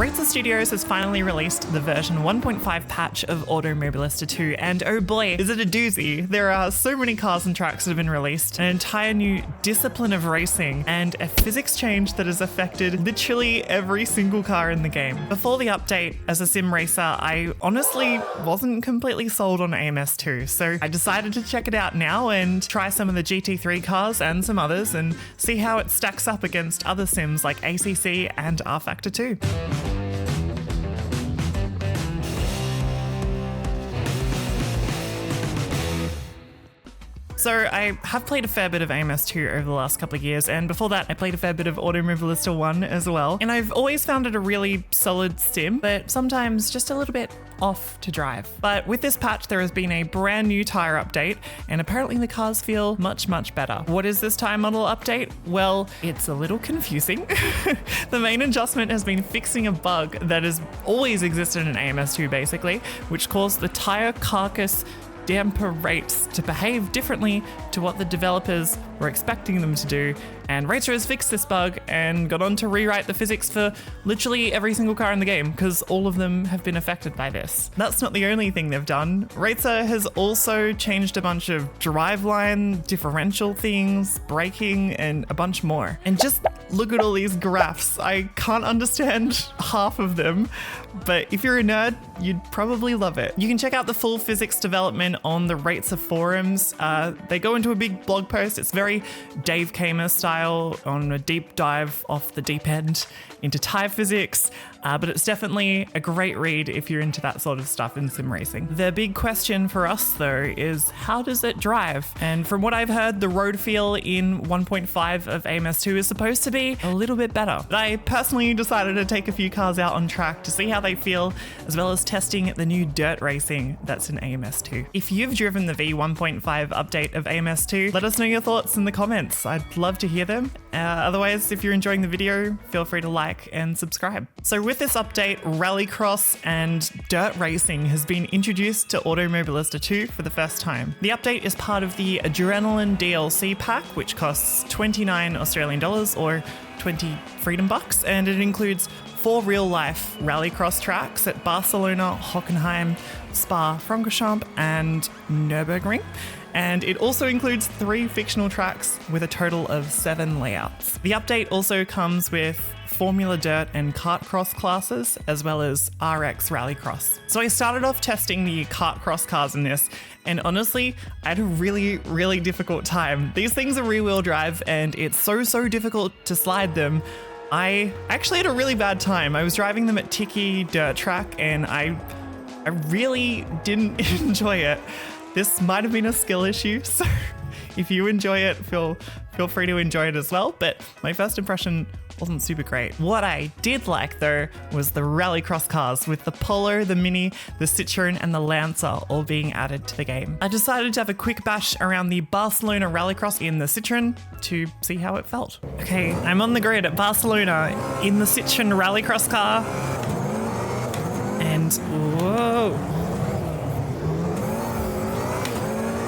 Racer Studios has finally released the version 1.5 patch of Automobilista 2, and oh boy, is it a doozy. There are so many cars and tracks that have been released, an entire new discipline of racing, and a physics change that has affected literally every single car in the game. Before the update, as a sim racer, I honestly wasn't completely sold on AMS2, so I decided to check it out now and try some of the GT3 cars and some others and see how it stacks up against other sims like ACC and R-Factor 2. So I have played a fair bit of AMS2 over the last couple of years, and before that I played a fair bit of Automobilista 1 as well, and I've always found it a really solid sim, but sometimes just a little bit off to drive. But with this patch there has been a brand new tyre update, and apparently the cars feel much better. What is this tyre model update? Well, it's a little confusing. The main adjustment has been fixing a bug that has always existed in AMS2 basically, which caused the tyre carcass damper rates to behave differently to what the developers were expecting them to do, and Racer has fixed this bug and got on to rewrite the physics for literally every single car in the game, because all of them have been affected by this. That's not the only thing they've done. Racer has also changed a bunch of driveline, differential things, braking, and a bunch more. And just look at all these graphs. I can't understand half of them, but if you're a nerd, you'd probably love it. You can check out the full physics development on the Racer forums. They go into a big blog post. It's very Dave Kamer style, on a deep dive off the deep end into tyre physics, but it's definitely a great read if you're into that sort of stuff in sim racing. The big question for us though is, how does it drive? And from what I've heard, the road feel in 1.5 of AMS2 is supposed to be a little bit better. But I personally decided to take a few cars out on track to see how they feel, as well as testing the new dirt racing that's in AMS2. If you've driven the V1.5 update of AMS2, let us know your thoughts in the comments. I'd love to hear them. Otherwise, if you're enjoying the video, feel free to like and subscribe. So with this update, Rallycross and dirt racing has been introduced to Automobilista 2 for the first time. The update is part of the Adrenaline DLC pack, which costs 29 Australian dollars or 20 freedom bucks, and it includes 4 real-life Rallycross tracks at Barcelona, Hockenheim, Spa, Francorchamps, and Nürburgring. And it also includes 3 fictional tracks with a total of 7 layouts. The update also comes with Formula Dirt and Kart Cross classes, as well as RX Rallycross. So I started off testing the Kart Cross cars in this, and honestly, I had a really difficult time. These things are rear-wheel drive, and it's so difficult to slide them. I actually had a really bad time. I was driving them at Tiki Dirt Track, and I really didn't enjoy it. This might have been a skill issue, so if you enjoy it, feel free to enjoy it as well, but my first impression wasn't super great. What I did like though was the Rallycross cars, with the Polo, the Mini, the Citroen and the Lancer all being added to the game. I decided to have a quick bash around the Barcelona Rallycross in the Citroen to see how it felt. Okay, I'm on the grid at Barcelona in the Citroen Rallycross car, and whoa.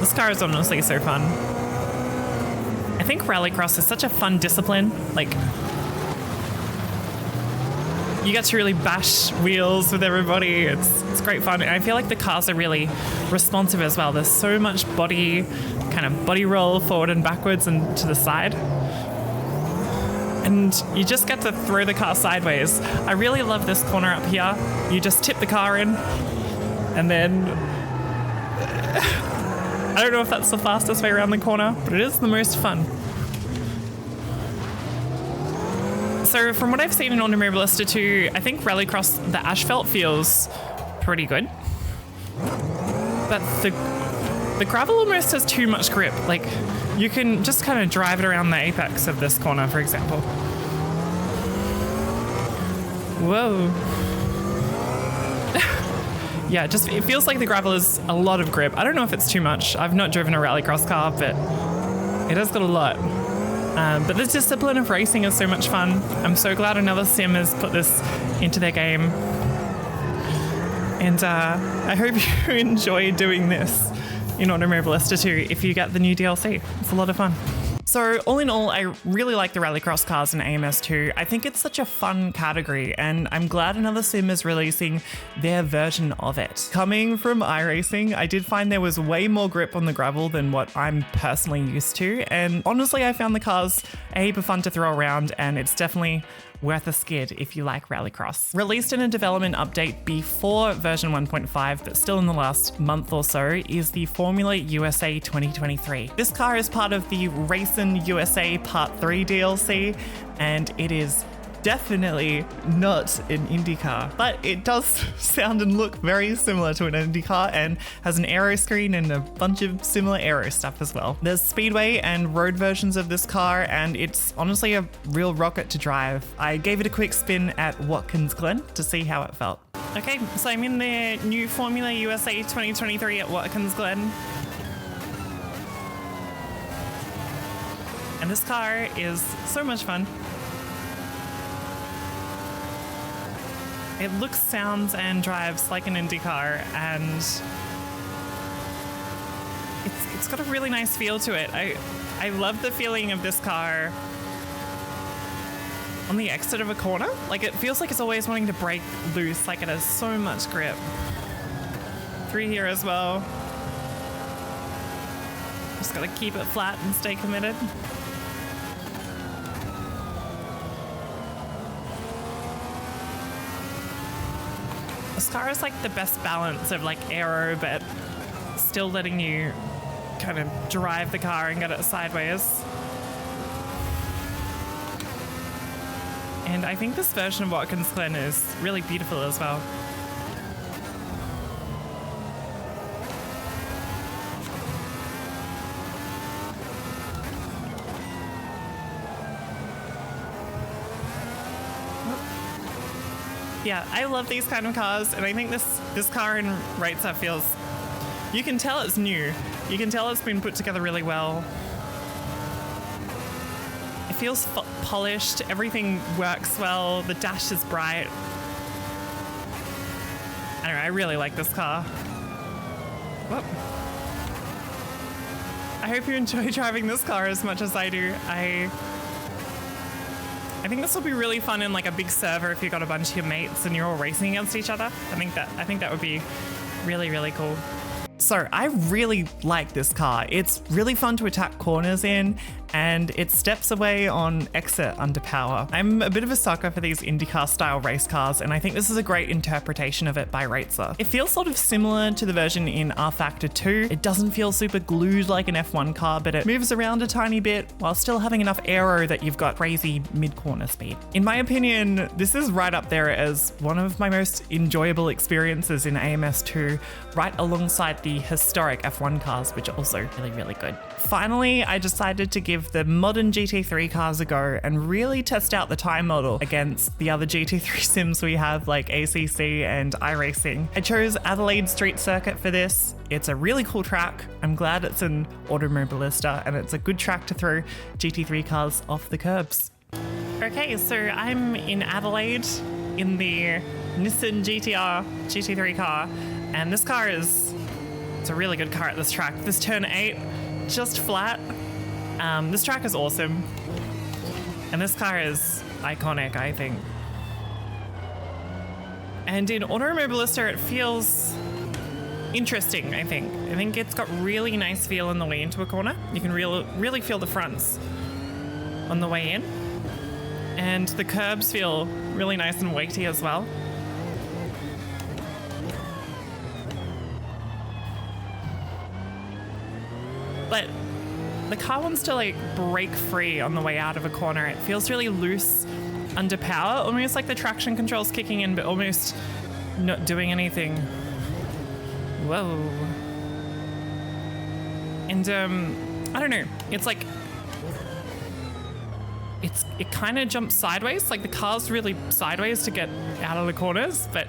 This car is honestly so fun. I think Rallycross is such a fun discipline. Like, you get to really bash wheels with everybody. It's great fun. And I feel like the cars are really responsive as well. There's so much body roll forward and backwards and to the side. And you just get to throw the car sideways. I really love this corner up here. You just tip the car in, and then I don't know if that's the fastest way around the corner, but it is the most fun. So from what I've seen in Automobilista 2, I think Rallycross, the asphalt feels pretty good. But the gravel almost has too much grip. Like, you can just kind of drive it around the apex of this corner, for example. Whoa. Yeah, it feels like the gravel is a lot of grip. I don't know if it's too much. I've not driven a Rallycross car, but it has got a lot. But the discipline of racing is so much fun. I'm so glad another sim has put this into their game. And I hope you enjoy doing this in Automobilista 2 if you get the new DLC. It's a lot of fun. So all in all, I really like the Rallycross cars in AMS2. I think it's such a fun category, and I'm glad another sim is releasing their version of it. Coming from iRacing, I did find there was way more grip on the gravel than what I'm personally used to, and honestly, I found the cars a heap of fun to throw around, and it's definitely worth a skid if you like Rallycross. Released in a development update before version 1.5, but still in the last month or so, is the Formula USA 2023. This car is part of the Racing USA Part 3 DLC, and it is definitely not an Indy car, but it does sound and look very similar to an Indy car and has an aero screen and a bunch of similar aero stuff as well. There's speedway and road versions of this car, and it's honestly a real rocket to drive. I gave it a quick spin at Watkins Glen to see how it felt. Okay, so I'm in the new Formula USA 2023 at Watkins Glen. And this car is so much fun. It looks, sounds, and drives like an Indy car, and it's got a really nice feel to it. I love the feeling of this car on the exit of a corner. Like, it feels like it's always wanting to break loose, like it has so much grip. Through here as well. Just gotta keep it flat and stay committed. This car is like the best balance of like aero, but still letting you kind of drive the car and get it sideways. And I think this version of Watkins Glen is really beautiful as well. Yeah, I love these kind of cars, and I think this car in Racer feels, you can tell it's new. You can tell it's been put together really well. It feels polished, everything works well, the dash is bright. I don't know, I really like this car. Whoop. I hope you enjoy driving this car as much as I do. I think this will be really fun in like a big server if you've got a bunch of your mates and you're all racing against each other. I think that would be really, really cool. So I really like this car. It's really fun to attack corners in, and it steps away on exit under power. I'm a bit of a sucker for these IndyCar style race cars, and I think this is a great interpretation of it by Racer. It feels sort of similar to the version in R-Factor 2. It doesn't feel super glued like an F1 car, but it moves around a tiny bit while still having enough aero that you've got crazy mid-corner speed. In my opinion, this is right up there as one of my most enjoyable experiences in AMS2, right alongside the historic F1 cars, which are also really, really good. Finally, I decided to give the modern GT3 cars a go and really test out the time model against the other GT3 sims we have like ACC and iRacing. I chose Adelaide Street Circuit for this. It's a really cool track. I'm glad it's an Automobilista, and it's a good track to throw GT3 cars off the curbs. Okay, so I'm in Adelaide in the Nissan GTR GT3 car, and this car it's a really good car at this track. This turn 8, just flat. This track is awesome. And this car is iconic, I think. And in Automobilista, it feels interesting, I think. I think it's got really nice feel on the way into a corner. You can really feel the fronts on the way in. And the curbs feel really nice and weighty as well. But the car wants to like break free on the way out of a corner. It feels really loose under power, almost like the traction control's kicking in, but almost not doing anything. Whoa. And I don't know, it's like, it kind of jumps sideways, like the car's really sideways to get out of the corners, but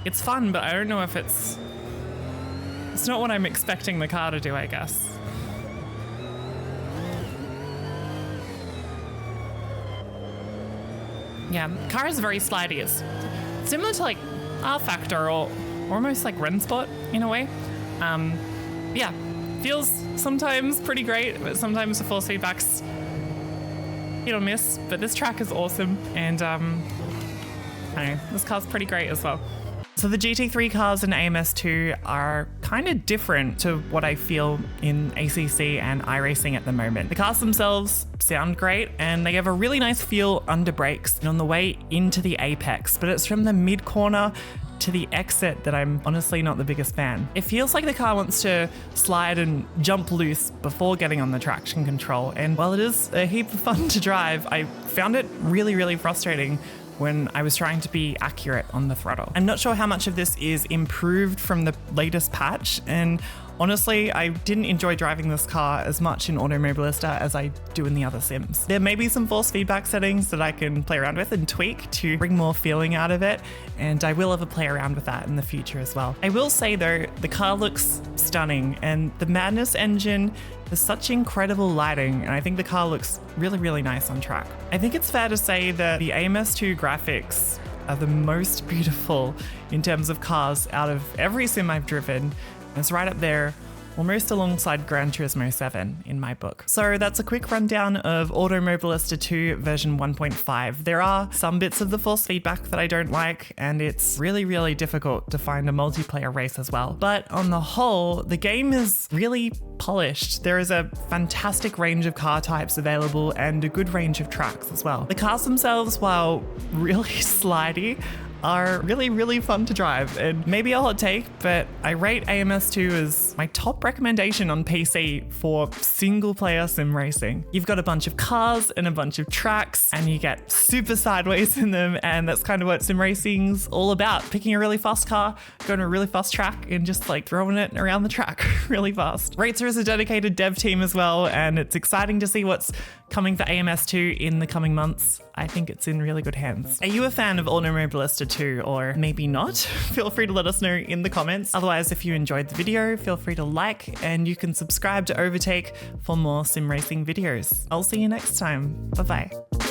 it's fun, but I don't know if it's not what I'm expecting the car to do, I guess. Yeah, car is very slidey. It's similar to like R-Factor or almost like Rennsport in a way. Yeah, feels sometimes pretty great, but sometimes the force feedback's hit or miss, but this track is awesome. And I don't know, this car's pretty great as well. So the GT3 cars in AMS2 are kind of different to what I feel in ACC and iRacing at the moment. The cars themselves sound great and they have a really nice feel under brakes and on the way into the apex, but it's from the mid corner to the exit that I'm honestly not the biggest fan. It feels like the car wants to slide and jump loose before getting on the traction control, and while it is a heap of fun to drive, I found it really, really frustrating when I was trying to be accurate on the throttle. I'm not sure how much of this is improved from the latest patch, and honestly, I didn't enjoy driving this car as much in Automobilista as I do in the other sims. There may be some force feedback settings that I can play around with and tweak to bring more feeling out of it, and I will have a play around with that in the future as well. I will say though, the car looks stunning, and the Madness engine has such incredible lighting, and I think the car looks really, really nice on track. I think it's fair to say that the AMS2 graphics are the most beautiful in terms of cars out of every sim I've driven. It's right up there, almost alongside Gran Turismo 7 in my book. So that's a quick rundown of Automobilista 2 version 1.5. There are some bits of the force feedback that I don't like, and it's really, really difficult to find a multiplayer race as well. But on the whole, the game is really polished. There is a fantastic range of car types available and a good range of tracks as well. The cars themselves, while really slidey, are really, really fun to drive, and maybe a hot take, but I rate AMS2 as my top recommendation on PC for single player sim racing. You've got a bunch of cars and a bunch of tracks, and you get super sideways in them, and that's kind of what sim racing's all about. Picking a really fast car, going to a really fast track, and just like throwing it around the track really fast. Racer is a dedicated dev team as well, and it's exciting to see what's coming for AMS2 in the coming months. I think it's in really good hands. Are you a fan of Automobilista 2, or maybe not? Feel free to let us know in the comments. Otherwise, if you enjoyed the video, feel free to like, and you can subscribe to Overtake for more sim racing videos. I'll see you next time. Bye bye.